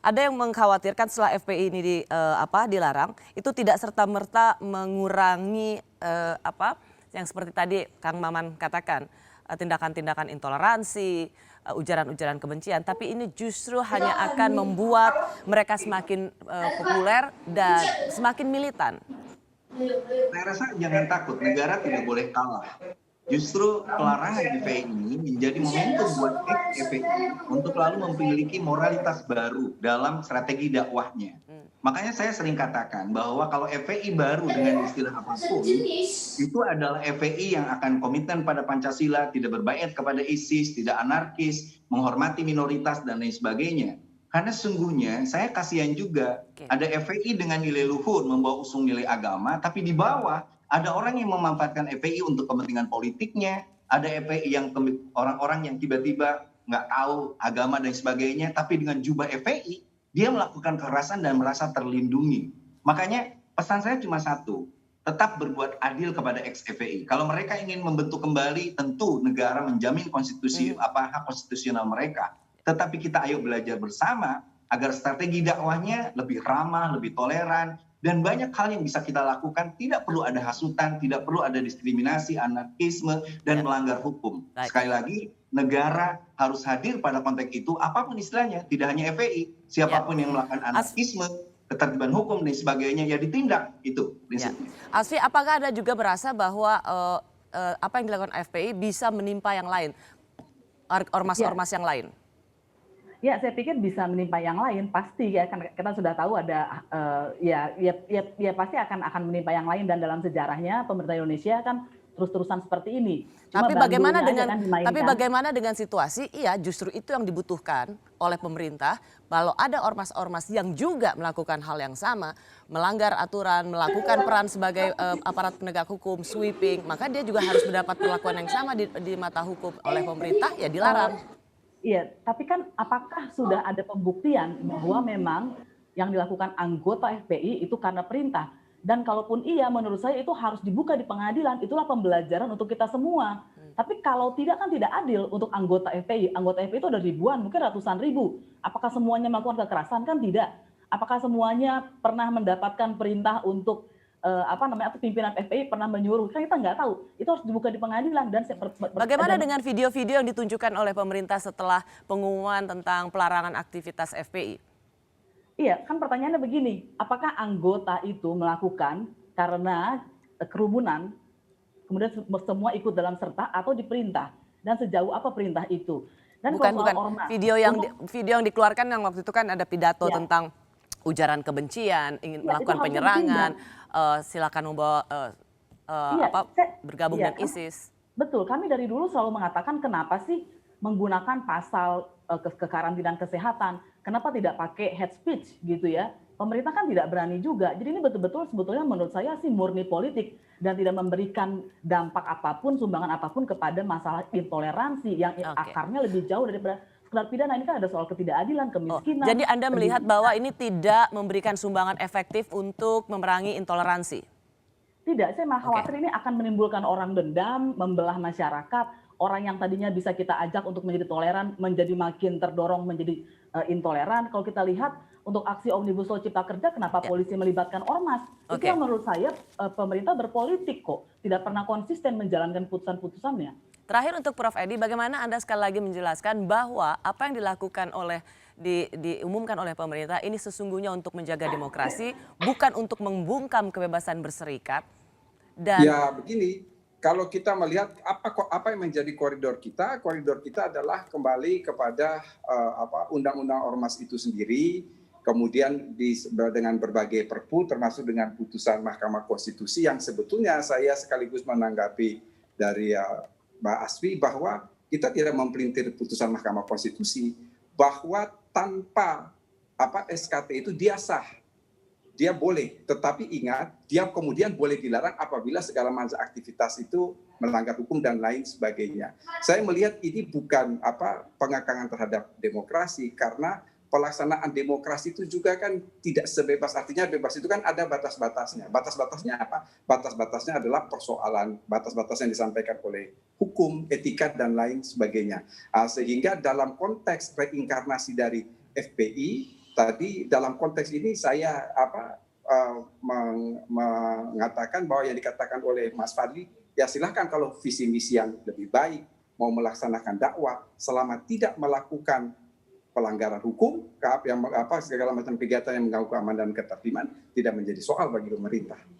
ada yang mengkhawatirkan setelah FPI ini dilarang, itu tidak serta-merta mengurangi yang seperti tadi Kang Maman katakan, tindakan-tindakan intoleransi, ujaran-ujaran kebencian, tapi ini justru hanya akan membuat mereka semakin populer dan semakin militan. Saya rasa jangan takut, negara tidak boleh kalah. Justru pelarangan FPI ini menjadi momentum buat FPI untuk lalu memiliki moralitas baru dalam strategi dakwahnya. Makanya saya sering katakan bahwa kalau FPI baru dengan istilah apapun, itu adalah FPI yang akan komitmen pada Pancasila, tidak berbaiat kepada ISIS, tidak anarkis, menghormati minoritas, dan lain sebagainya. Karena sesungguhnya saya kasihan juga ada FPI dengan nilai luhur membawa usung nilai agama, tapi di bawah ada orang yang memanfaatkan FPI untuk kepentingan politiknya, ada FPI yang orang-orang yang tiba-tiba nggak tahu agama dan sebagainya, tapi dengan jubah FPI dia melakukan kekerasan dan merasa terlindungi. Makanya pesan saya cuma satu, tetap berbuat adil kepada ex-FPI. Kalau mereka ingin membentuk kembali, tentu negara menjamin konstitusi hak konstitusional mereka. Tetapi kita ayo belajar bersama agar strategi dakwahnya lebih ramah, lebih toleran, dan banyak hal yang bisa kita lakukan. Tidak perlu ada hasutan, tidak perlu ada diskriminasi, anarkisme, dan melanggar hukum. Sekali lagi, negara harus hadir pada konteks itu, apapun istilahnya, tidak hanya FPI, siapapun yang melakukan anarkisme, ketertiban hukum, dan sebagainya, ya ditindak, itu prinsipnya. Asfi, apakah Anda juga merasa bahwa apa yang dilakukan FPI bisa menimpa yang lain, ormas-ormas yang lain? Ya, saya pikir bisa menimpa yang lain, pasti ya, kan kita sudah tahu ada ya pasti akan menimpa yang lain, dan dalam sejarahnya pemerintah Indonesia kan terus-terusan seperti ini. Tapi bagaimana dengan situasi, justru itu yang dibutuhkan oleh pemerintah, kalau ada ormas-ormas yang juga melakukan hal yang sama, melanggar aturan, melakukan peran sebagai aparat penegak hukum, sweeping, maka dia juga harus mendapat perlakuan yang sama di mata hukum oleh pemerintah, ya dilarang. Iya, tapi kan apakah sudah ada pembuktian bahwa memang yang dilakukan anggota FPI itu karena perintah? Dan kalaupun iya, menurut saya itu harus dibuka di pengadilan, itulah pembelajaran untuk kita semua. Tapi kalau tidak, kan tidak adil untuk anggota FPI. Anggota FPI itu ada ribuan, mungkin ratusan ribu. Apakah semuanya melakukan kekerasan? Kan tidak. Apakah semuanya pernah mendapatkan perintah untuk atau pimpinan FPI pernah menyuruh? Kan kita nggak tahu. Itu harus dibuka di pengadilan. Dan bagaimana dengan video-video yang ditunjukkan oleh pemerintah setelah pengumuman tentang pelarangan aktivitas FPI? Iya, kan pertanyaannya begini, apakah anggota itu melakukan karena kerumunan, kemudian semua ikut dalam serta, atau diperintah? Dan sejauh apa perintah itu? Dan bukan ormas, video yang dikeluarkan yang waktu itu kan ada pidato tentang ujaran kebencian, ingin melakukan penyerangan, silakan membawa bergabung dengan ISIS. Betul, kami dari dulu selalu mengatakan kenapa sih menggunakan pasal kekarantinaan kesehatan, kenapa tidak pakai hate speech gitu ya. Pemerintah kan tidak berani juga. Jadi ini betul-betul sebetulnya menurut saya sih murni politik dan tidak memberikan dampak apapun, sumbangan apapun kepada masalah intoleransi yang akarnya lebih jauh daripada sekedar pidana. Ini kan ada soal ketidakadilan, kemiskinan. Jadi Anda melihat bahwa ini tidak memberikan sumbangan efektif untuk memerangi intoleransi? Tidak, saya malah khawatir ini akan menimbulkan orang dendam, membelah masyarakat. Orang yang tadinya bisa kita ajak untuk menjadi toleran, menjadi makin terdorong menjadi intoleran. Kalau kita lihat untuk aksi Omnibus Law Cipta Kerja, kenapa polisi melibatkan ormas? Itu yang menurut saya pemerintah berpolitik kok. Tidak pernah konsisten menjalankan putusan-putusannya. Terakhir untuk Prof. Edi, bagaimana Anda sekali lagi menjelaskan bahwa apa yang dilakukan diumumkan oleh pemerintah ini sesungguhnya untuk menjaga demokrasi, bukan untuk membungkam kebebasan berserikat? Dan ya begini, kalau kita melihat apa yang menjadi koridor kita adalah kembali kepada undang-undang ormas itu sendiri, kemudian dengan berbagai perpu termasuk dengan putusan Mahkamah Konstitusi yang sebetulnya saya sekaligus menanggapi dari Mbak Asfi bahwa kita tidak mempelintir putusan Mahkamah Konstitusi bahwa tanpa SKT itu dia sah. Dia boleh, tetapi ingat, dia kemudian boleh dilarang apabila segala macam aktivitas itu melanggar hukum dan lain sebagainya. Saya melihat ini bukan pengakangan terhadap demokrasi, karena pelaksanaan demokrasi itu juga kan tidak sebebas, artinya bebas itu kan ada batas-batasnya. Batas-batasnya apa? Batas-batasnya adalah persoalan, batas-batas yang disampaikan oleh hukum, etika, dan lain sebagainya. Sehingga dalam konteks reinkarnasi dari FPI, tadi dalam konteks ini saya mengatakan bahwa yang dikatakan oleh Mas Fadli, ya silahkan kalau visi misi yang lebih baik, mau melaksanakan dakwah selama tidak melakukan pelanggaran hukum, yang segala macam kegiatan yang mengganggu keamanan dan ketertiban tidak menjadi soal bagi pemerintah.